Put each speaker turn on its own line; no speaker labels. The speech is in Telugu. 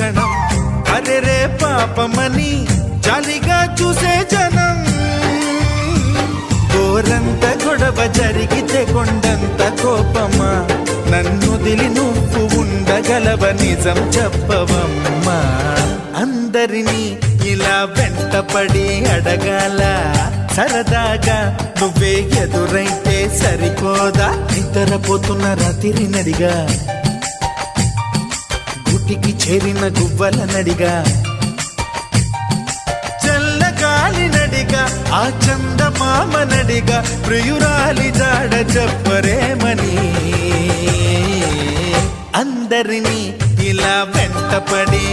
క్షణం అరెరే పాపమని జాలిగా చూసే జనం. గోరంత గొడవ జరిగితే కొండంత కోపమా, నన్నుదిలి నువ్వు ఉండగలవ నిజం చెప్పవమ్మా. అందరినీ ఇలా వెంటపడి అడగాల, సరదాగా నువ్వే ఎదురైతే సరిపోదా. నిద్రపోతున్న రాత్రి నడిగా, గుటికి చేరిన గువ్వల నడిగా, చల్లగాలి నడిగా, ఆ చందమామ నడిగా, ప్రియురాలి జాడ చెప్పరేమని. అందరినీ ఇలా వెంటపడి